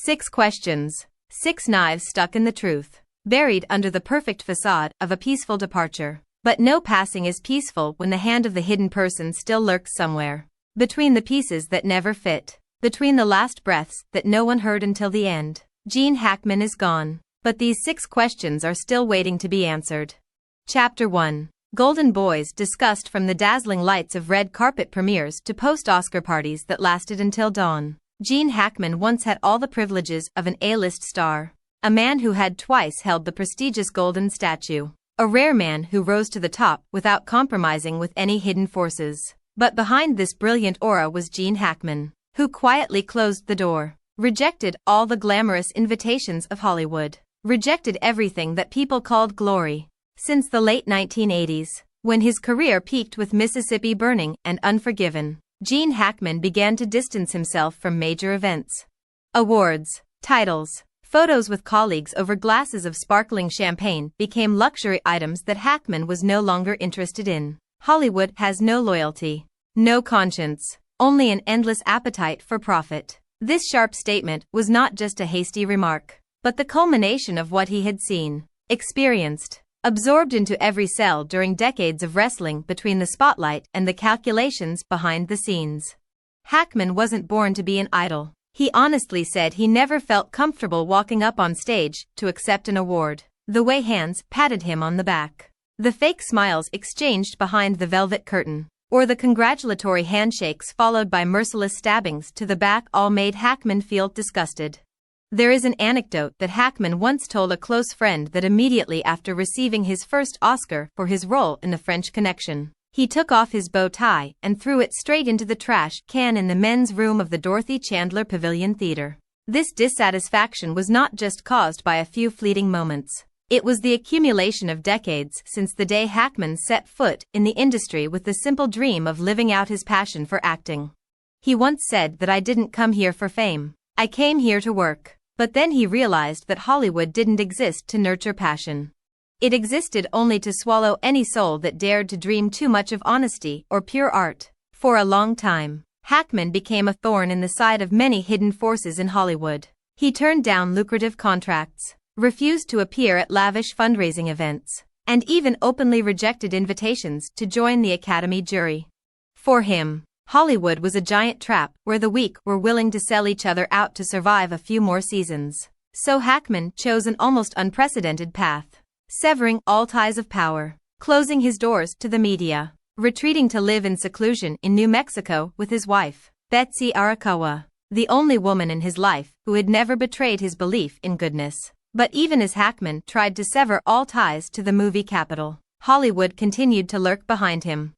6 questions. 6 knives stuck in the truth. Buried under the perfect facade of a peaceful departure. But no passing is peaceful when the hand of the hidden person still lurks somewhere. Between the pieces that never fit. Between the last breaths that no one heard until the end. Gene Hackman is gone. But these 6 questions are still waiting to be answered. Chapter 1. Golden Boys discussed from the dazzling lights of red carpet premieres to post-Oscar parties that lasted until dawn. Gene Hackman once had all the privileges of an A-list star. A man who had twice held the prestigious golden statue. A rare man who rose to the top without compromising with any hidden forces. But behind this brilliant aura was Gene Hackman, who quietly closed the door. Rejected all the glamorous invitations of Hollywood. Rejected everything that people called glory. Since the late 1980s, when his career peaked with Mississippi Burning and Unforgiven, Gene Hackman began to distance himself from major events. Awards, titles, photos with colleagues over glasses of sparkling champagne became luxury items that Hackman was no longer interested in. Hollywood has no loyalty, no conscience, only an endless appetite for profit. This sharp statement was not just a hasty remark, but the culmination of what he had seen, experienced, absorbed into every cell during decades of wrestling between the spotlight and the calculations behind the scenes. Hackman wasn't born to be an idol. He honestly said he never felt comfortable walking up on stage to accept an award. The way hands patted him on the back, the fake smiles exchanged behind the velvet curtain, or the congratulatory handshakes followed by merciless stabbings to the back all made Hackman feel disgusted. There is an anecdote that Hackman once told a close friend that immediately after receiving his first Oscar for his role in The French Connection, he took off his bow tie and threw it straight into the trash can in the men's room of the Dorothy Chandler Pavilion Theater. This dissatisfaction was not just caused by a few fleeting moments. It was the accumulation of decades since the day Hackman set foot in the industry with the simple dream of living out his passion for acting. He once said that I didn't come here for fame. I came here to work. But then he realized that Hollywood didn't exist to nurture passion. It existed only to swallow any soul that dared to dream too much of honesty or pure art. For a long time, Hackman became a thorn in the side of many hidden forces in Hollywood. He turned down lucrative contracts, refused to appear at lavish fundraising events, and even openly rejected invitations to join the Academy jury. For him, Hollywood was a giant trap where the weak were willing to sell each other out to survive a few more seasons. So Hackman chose an almost unprecedented path, severing all ties of power, closing his doors to the media, retreating to live in seclusion in New Mexico with his wife, Betsy Arakawa, the only woman in his life who had never betrayed his belief in goodness. But even as Hackman tried to sever all ties to the movie capital, Hollywood continued to lurk behind him.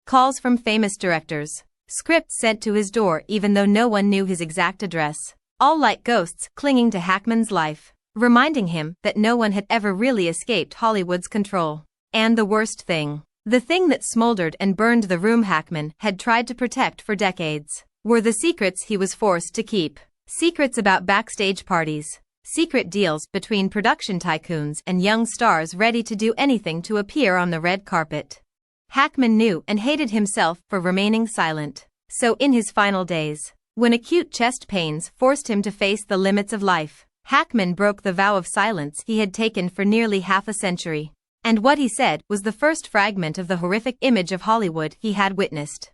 Calls from famous directors. Scripts sent to his door even though no one knew his exact address, all like ghosts clinging to Hackman's life, reminding him that no one had ever really escaped Hollywood's control. And the worst thing, the thing that smoldered and burned the room Hackman had tried to protect for decades, were the secrets he was forced to keep. Secrets about backstage parties, secret deals between production tycoons and young stars ready to do anything to appear on the red carpet. Hackman knew and hated himself for remaining silent. So in his final days, when acute chest pains forced him to face the limits of life, Hackman broke the vow of silence he had taken for nearly half a century. And what he said was the first fragment of the horrific image of Hollywood he had witnessed.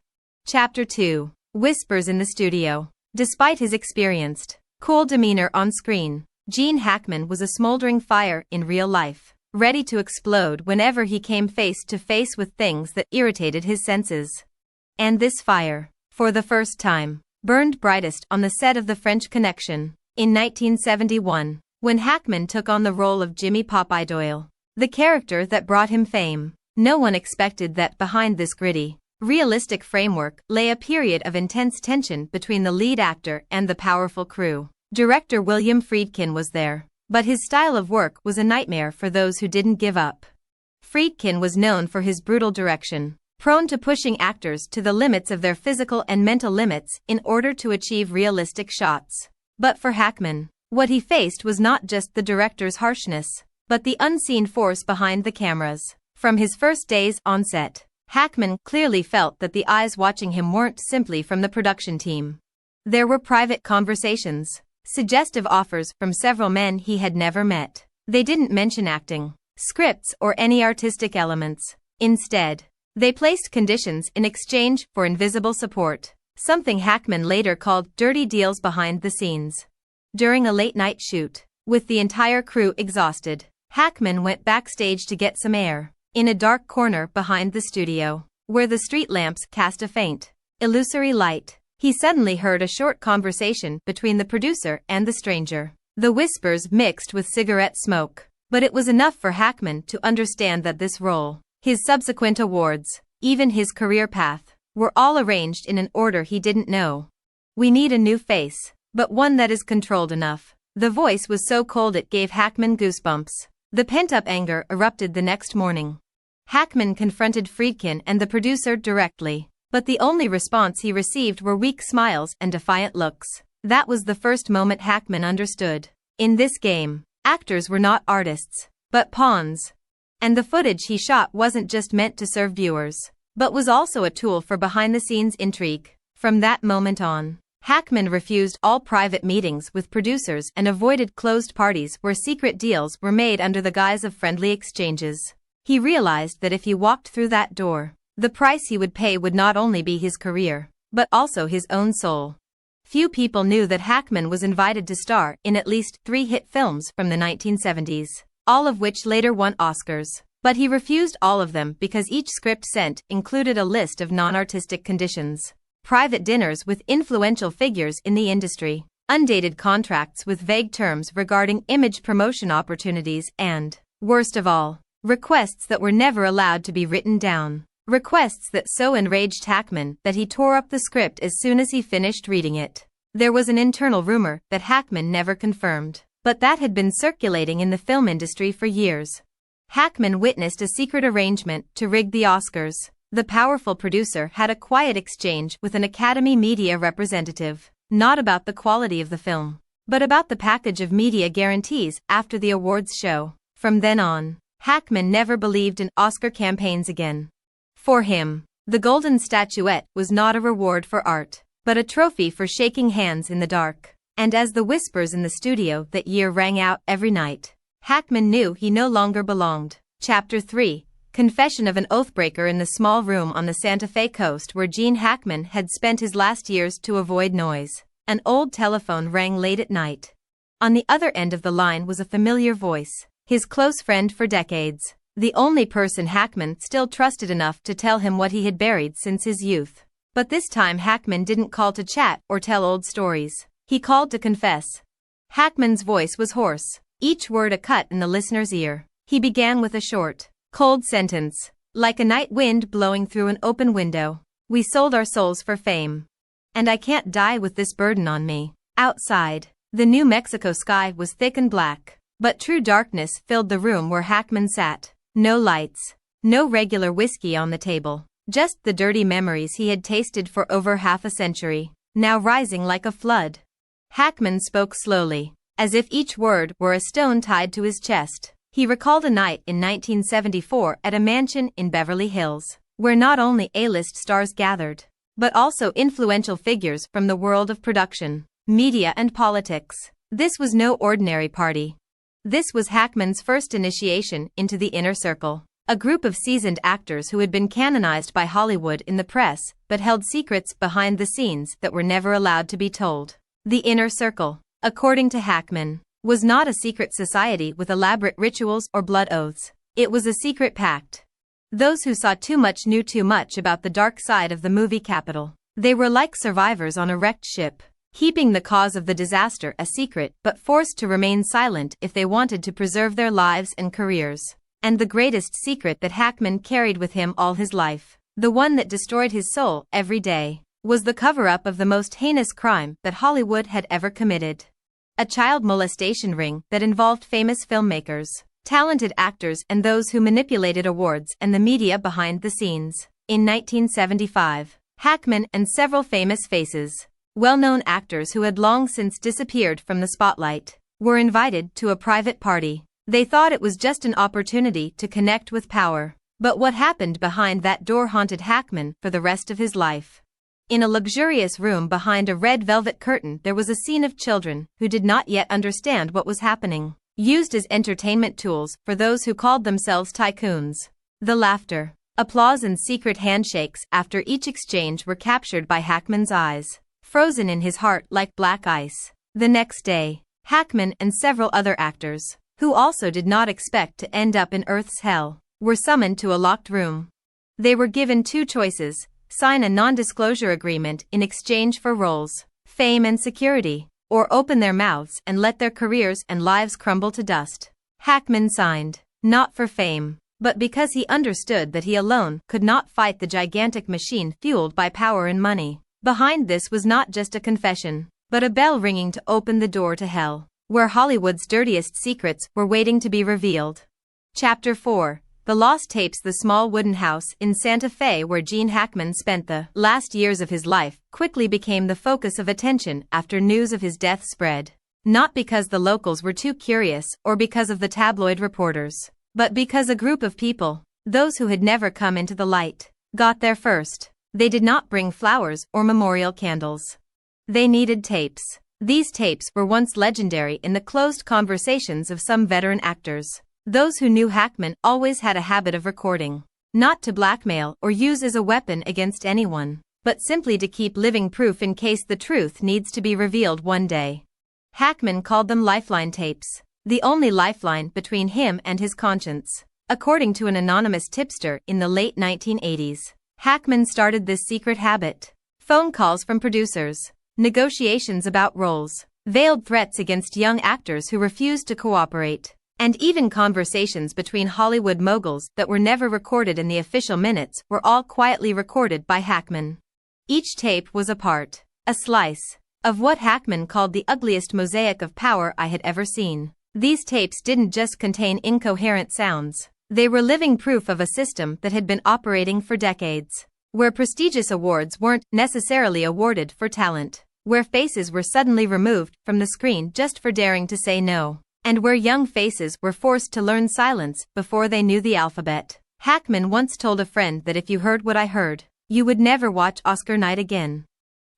Chapter 2. Whispers in the Studio. Despite his experienced, cool demeanor on screen, Gene Hackman was a smoldering fire in real life, ready to explode whenever he came face to face with things that irritated his senses. And this fire, for the first time, burned brightest on the set of The French Connection, in 1971, when Hackman took on the role of Jimmy Popeye Doyle, the character that brought him fame. No one expected that behind this gritty, realistic framework lay a period of intense tension between the lead actor and the powerful crew. Director William Friedkin was there. But his style of work was a nightmare for those who didn't give up. Friedkin was known for his brutal direction, prone to pushing actors to the limits of their physical and mental limits in order to achieve realistic shots. But for Hackman, what he faced was not just the director's harshness, but the unseen force behind the cameras. From his first days on set, Hackman clearly felt that the eyes watching him weren't simply from the production team. There were private conversations, suggestive offers from several men he had never met. They didn't mention acting, scripts, or any artistic elements. Instead, they placed conditions in exchange for invisible support, something Hackman later called dirty deals behind the scenes. During a late-night shoot, with the entire crew exhausted, Hackman went backstage to get some air. In a dark corner behind the studio, where the street lamps cast a faint, illusory light, he suddenly heard a short conversation between the producer and the stranger. The whispers mixed with cigarette smoke, but it was enough for Hackman to understand that this role, his subsequent awards, even his career path, were all arranged in an order he didn't know. "We need a new face, but one that is controlled enough." The voice was so cold it gave Hackman goosebumps. The pent-up anger erupted the next morning. Hackman confronted Friedkin and the producer directly, but the only response he received were weak smiles and defiant looks. That was the first moment Hackman understood. In this game, actors were not artists, but pawns. And the footage he shot wasn't just meant to serve viewers, but was also a tool for behind-the-scenes intrigue. From that moment on, Hackman refused all private meetings with producers and avoided closed parties where secret deals were made under the guise of friendly exchanges. He realized that if he walked through that door, the price he would pay would not only be his career, but also his own soul. Few people knew that Hackman was invited to star in at least 3 hit films from the 1970s, all of which later won Oscars. But he refused all of them because each script sent included a list of non-artistic conditions: private dinners with influential figures in the industry, undated contracts with vague terms regarding image promotion opportunities, and, worst of all, requests that were never allowed to be written down. Requests that so enraged Hackman that he tore up the script as soon as he finished reading it. There was an internal rumor that Hackman never confirmed, but that had been circulating in the film industry for years. Hackman witnessed a secret arrangement to rig the Oscars. The powerful producer had a quiet exchange with an Academy media representative, not about the quality of the film, but about the package of media guarantees after the awards show. From then on, Hackman never believed in Oscar campaigns again. For him, the golden statuette was not a reward for art, but a trophy for shaking hands in the dark. And as the whispers in the studio that year rang out every night, Hackman knew he no longer belonged. Chapter 3: Confession of an Oathbreaker. In the small room on the Santa Fe coast where Gene Hackman had spent his last years to avoid noise, an old telephone rang late at night. On the other end of the line was a familiar voice, his close friend for decades, the only person Hackman still trusted enough to tell him what he had buried since his youth. But this time Hackman didn't call to chat or tell old stories. He called to confess. Hackman's voice was hoarse, each word a cut in the listener's ear. He began with a short, cold sentence, like a night wind blowing through an open window. "We sold our souls for fame. And I can't die with this burden on me." Outside, the New Mexico sky was thick and black, but true darkness filled the room where Hackman sat. No lights, no regular whiskey on the table, just the dirty memories he had tasted for over half a century, now rising like a flood. Hackman spoke slowly, as if each word were a stone tied to his chest. He recalled a night in 1974 at a mansion in Beverly Hills, where not only A-list stars gathered, but also influential figures from the world of production, media and politics. This was no ordinary party. This was Hackman's first initiation into the inner circle, a group of seasoned actors who had been canonized by Hollywood in the press but held secrets behind the scenes that were never allowed to be told. The inner circle, according to Hackman, was not a secret society with elaborate rituals or blood oaths. It was a secret pact. Those who saw too much knew too much about the dark side of the movie capital. They were like survivors on a wrecked ship, keeping the cause of the disaster a secret but forced to remain silent if they wanted to preserve their lives and careers. And the greatest secret that Hackman carried with him all his life, the one that destroyed his soul every day, was the cover-up of the most heinous crime that Hollywood had ever committed. A child molestation ring that involved famous filmmakers, talented actors and those who manipulated awards and the media behind the scenes. In 1975, Hackman and several famous faces, well-known actors who had long since disappeared from the spotlight, were invited to a private party. They thought it was just an opportunity to connect with power. But what happened behind that door haunted Hackman for the rest of his life. In a luxurious room behind a red velvet curtain there was a scene of children who did not yet understand what was happening, used as entertainment tools for those who called themselves tycoons. The laughter, applause and secret handshakes after each exchange were captured by Hackman's eyes, frozen in his heart like black ice. The next day, Hackman and several other actors, who also did not expect to end up in Earth's hell, were summoned to a locked room. They were given two choices: sign a non-disclosure agreement in exchange for roles, fame and security, or open their mouths and let their careers and lives crumble to dust. Hackman signed, not for fame, but because he understood that he alone could not fight the gigantic machine fueled by power and money. Behind this was not just a confession, but a bell ringing to open the door to hell, where Hollywood's dirtiest secrets were waiting to be revealed. Chapter 4. The Lost Tapes. The small wooden house in Santa Fe where Gene Hackman spent the last years of his life quickly became the focus of attention after news of his death spread. Not because the locals were too curious or because of the tabloid reporters, but because a group of people, those who had never come into the light, got there first. They did not bring flowers or memorial candles. They needed tapes. These tapes were once legendary in the closed conversations of some veteran actors. Those who knew Hackman always had a habit of recording, not to blackmail or use as a weapon against anyone, but simply to keep living proof in case the truth needs to be revealed one day. Hackman called them lifeline tapes, the only lifeline between him and his conscience. According to an anonymous tipster in the late 1980s, Hackman started this secret habit. Phone calls from producers, negotiations about roles, veiled threats against young actors who refused to cooperate, and even conversations between Hollywood moguls that were never recorded in the official minutes were all quietly recorded by Hackman. Each tape was a part, a slice, of what Hackman called the ugliest mosaic of power I had ever seen. These tapes didn't just contain incoherent sounds. They were living proof of a system that had been operating for decades, where prestigious awards weren't necessarily awarded for talent, where faces were suddenly removed from the screen just for daring to say no, and where young faces were forced to learn silence before they knew the alphabet. Hackman once told a friend that if you heard what I heard, you would never watch Oscar night again.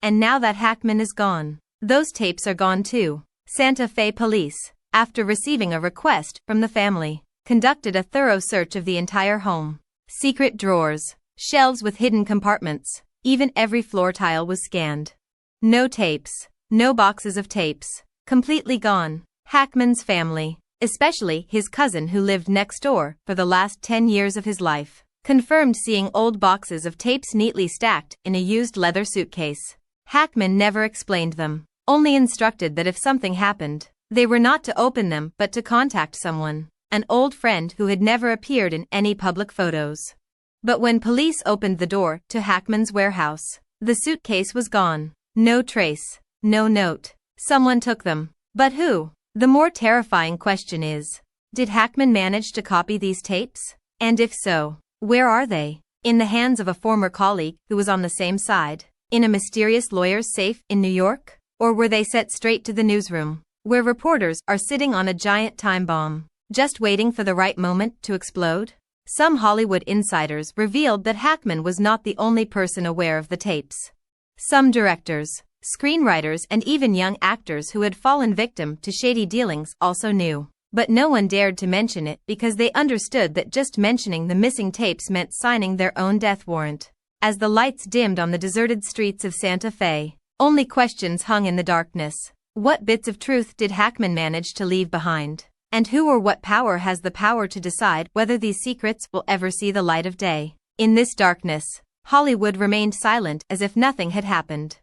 And now that Hackman is gone, those tapes are gone too. Santa Fe police, after receiving a request from the family, conducted a thorough search of the entire home. Secret drawers, shelves with hidden compartments, even every floor tile was scanned. No tapes, no boxes of tapes, completely gone. Hackman's family, especially his cousin who lived next door for the last 10 years of his life, confirmed seeing old boxes of tapes neatly stacked in a used leather suitcase. Hackman never explained them, only instructed that if something happened, they were not to open them but to contact someone, an old friend who had never appeared in any public photos. But when police opened the door to Hackman's warehouse, the suitcase was gone. No trace, no note. Someone took them. But who? The more terrifying question is, did Hackman manage to copy these tapes? And if so, where are they? In the hands of a former colleague who was on the same side? In a mysterious lawyer's safe in New York? Or were they sent straight to the newsroom, where reporters are sitting on a giant time bomb, just waiting for the right moment to explode? Some Hollywood insiders revealed that Hackman was not the only person aware of the tapes. Some directors, screenwriters and even young actors who had fallen victim to shady dealings also knew. But no one dared to mention it because they understood that just mentioning the missing tapes meant signing their own death warrant. As the lights dimmed on the deserted streets of Santa Fe, only questions hung in the darkness. What bits of truth did Hackman manage to leave behind? And who or what power has the power to decide whether these secrets will ever see the light of day? In this darkness, Hollywood remained silent as if nothing had happened.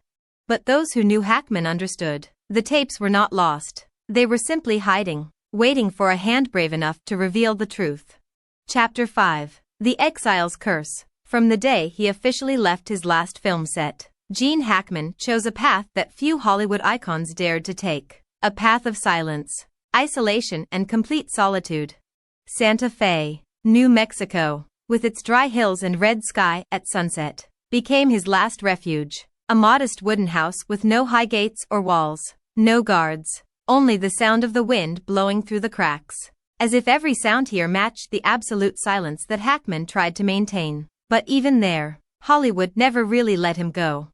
But those who knew Hackman understood. The tapes were not lost. They were simply hiding, waiting for a hand brave enough to reveal the truth. Chapter 5. The Exile's Curse. From the day he officially left his last film set, Gene Hackman chose a path that few Hollywood icons dared to take. A path of silence, isolation and complete solitude. Santa Fe, New Mexico, with its dry hills and red sky at sunset, became his last refuge. A modest wooden house with no high gates or walls, no guards, only the sound of the wind blowing through the cracks, as if every sound here matched the absolute silence that Hackman tried to maintain. But even there, Hollywood never really let him go.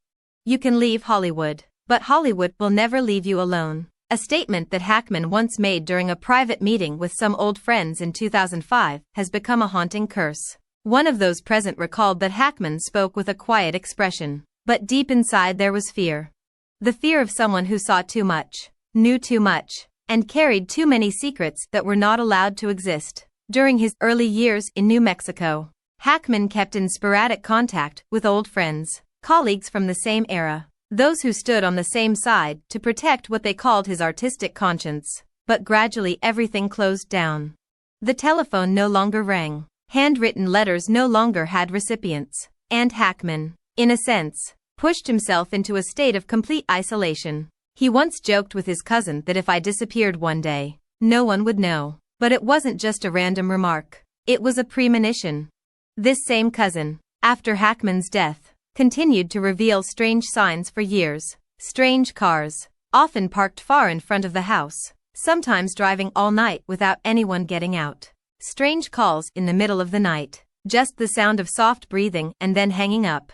You can leave Hollywood, but Hollywood will never leave you alone. A statement that Hackman once made during a private meeting with some old friends in 2005 has become a haunting curse. One of those present recalled that Hackman spoke with a quiet expression, but deep inside there was fear. The fear of someone who saw too much, knew too much, and carried too many secrets that were not allowed to exist. During his early years in New Mexico, Hackman kept in sporadic contact with old friends, colleagues from the same era, those who stood on the same side to protect what they called his artistic conscience. But gradually everything closed down. The telephone no longer rang, handwritten letters no longer had recipients, and Hackman, in a sense, pushed himself into a state of complete isolation. He once joked with his cousin that if I disappeared one day, no one would know. But it wasn't just a random remark. It was a premonition. This same cousin, after Hackman's death, continued to reveal strange signs for years. Strange cars, often parked far in front of the house, sometimes driving all night without anyone getting out. Strange calls in the middle of the night, just the sound of soft breathing and then hanging up.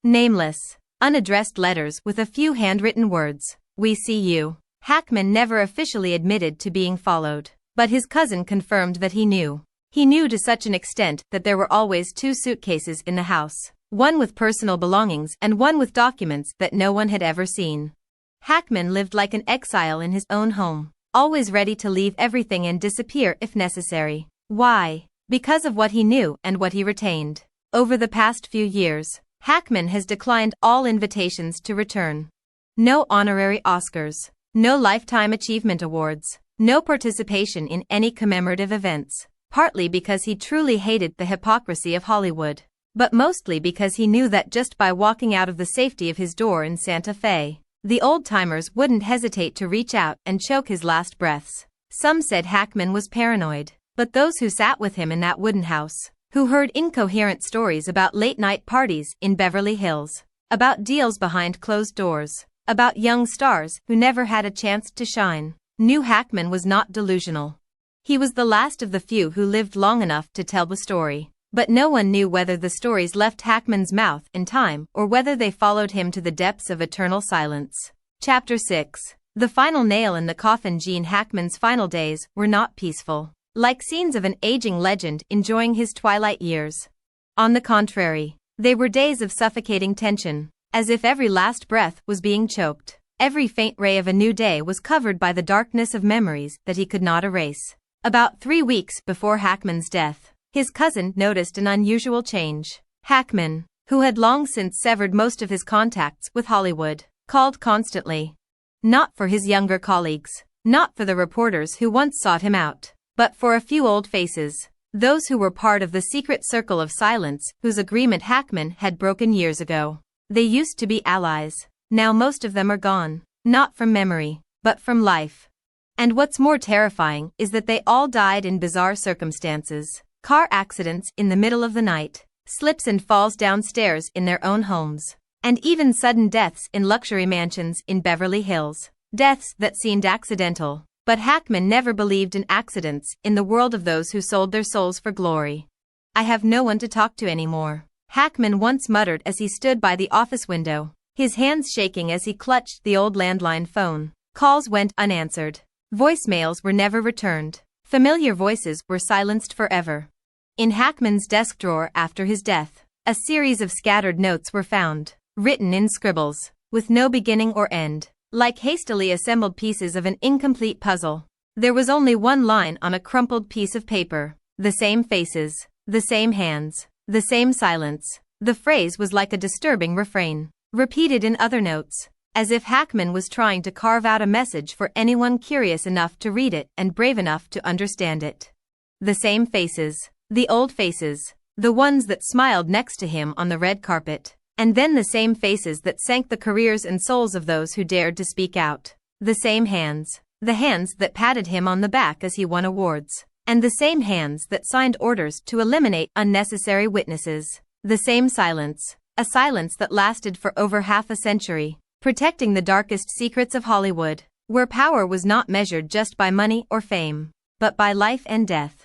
Nameless, unaddressed letters with a few handwritten words. We see you. Hackman never officially admitted to being followed, but his cousin confirmed that he knew. He knew to such an extent that there were always 2 suitcases in the house, one with personal belongings and one with documents that no one had ever seen. Hackman lived like an exile in his own home, always ready to leave everything and disappear if necessary. Why? Because of what he knew and what he retained. Over the past few years, Hackman has declined all invitations to return. No honorary Oscars, no Lifetime Achievement Awards, no participation in any commemorative events, partly because he truly hated the hypocrisy of Hollywood, but mostly because he knew that just by walking out of the safety of his door in Santa Fe, the old-timers wouldn't hesitate to reach out and choke his last breaths. Some said Hackman was paranoid, but those who sat with him in that wooden house, who heard incoherent stories about late-night parties in Beverly Hills, about deals behind closed doors, about young stars who never had a chance to shine, knew Hackman was not delusional. He was the last of the few who lived long enough to tell the story. But no one knew whether the stories left Hackman's mouth in time or whether they followed him to the depths of eternal silence. Chapter 6. The final nail in the coffin. Gene Hackman's final days were not peaceful, like scenes of an aging legend enjoying his twilight years. On the contrary, they were days of suffocating tension, as if every last breath was being choked. Every faint ray of a new day was covered by the darkness of memories that he could not erase. About 3 weeks before Hackman's death, his cousin noticed an unusual change. Hackman, who had long since severed most of his contacts with Hollywood, called constantly. Not for his younger colleagues, not for the reporters who once sought him out, but for a few old faces, those who were part of the secret circle of silence whose agreement Hackman had broken years ago. They used to be allies. Now most of them are gone, not from memory, but from life. And what's more terrifying is that they all died in bizarre circumstances. Car accidents in the middle of the night, slips and falls downstairs in their own homes, and even sudden deaths in luxury mansions in Beverly Hills. Deaths that seemed accidental, but Hackman never believed in accidents in the world of those who sold their souls for glory. I have no one to talk to anymore, Hackman once muttered as he stood by the office window, his hands shaking as he clutched the old landline phone. Calls went unanswered. Voicemails were never returned. Familiar voices were silenced forever. In Hackman's desk drawer after his death, a series of scattered notes were found, written in scribbles, with no beginning or end, like hastily assembled pieces of an incomplete puzzle. There was only one line on a crumpled piece of paper: the same faces, the same hands, the same silence. The phrase was like a disturbing refrain, repeated in other notes, as if Hackman was trying to carve out a message for anyone curious enough to read it and brave enough to understand it. The same faces. The old faces, the ones that smiled next to him on the red carpet, and then the same faces that sank the careers and souls of those who dared to speak out. The same hands, the hands that patted him on the back as he won awards, and the same hands that signed orders to eliminate unnecessary witnesses. The same silence, a silence that lasted for over half a century, protecting the darkest secrets of Hollywood, where power was not measured just by money or fame, but by life and death.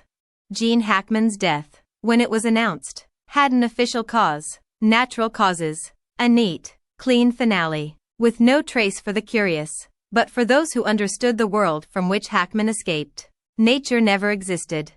Gene Hackman's death, when it was announced, had an official cause: natural causes. A neat, Clean finale. With no trace for the curious, but for those who understood the world from which Hackman escaped. Nature never existed.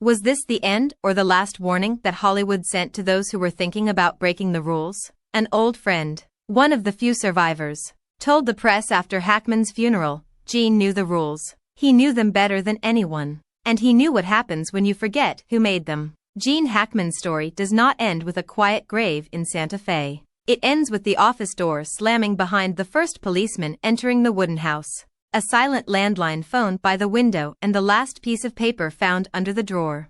Was this the end or the last warning that Hollywood sent to those who were thinking about breaking the rules? An old friend, one of the few survivors, told the press after Hackman's funeral, Gene knew the rules. He knew them better than anyone. And he knew what happens when you forget who made them. Gene Hackman's story does not end with a quiet grave in Santa Fe. It ends with the office door slamming behind the first policeman entering the wooden house. A silent landline phone by the window and the last piece of paper found under the drawer.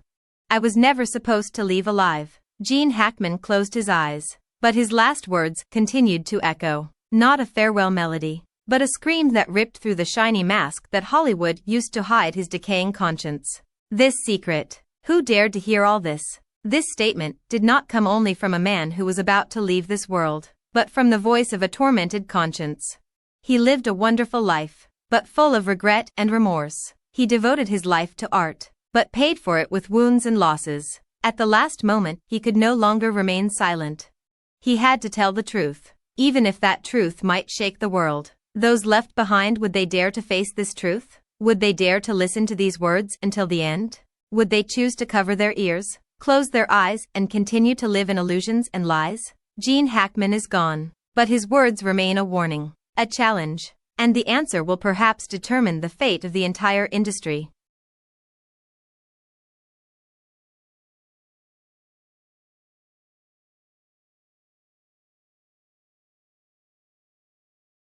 I was never supposed to leave alive. Gene Hackman closed his eyes, but his last words continued to echo. Not a farewell melody, but a scream that ripped through the shiny mask that Hollywood used to hide his decaying conscience. This secret. Who dared to hear all this? This statement did not come only from a man who was about to leave this world, but from the voice of a tormented conscience. He lived a wonderful life, but full of regret and remorse. He devoted his life to art, but paid for it with wounds and losses. At the last moment, he could no longer remain silent. He had to tell the truth, even if that truth might shake the world. Those left behind, would they dare to face this truth? Would they dare to listen to these words until the end? Would they choose to cover their ears, close their eyes, and continue to live in illusions and lies? Gene Hackman is gone, but his words remain a warning, a challenge, and the answer will perhaps determine the fate of the entire industry.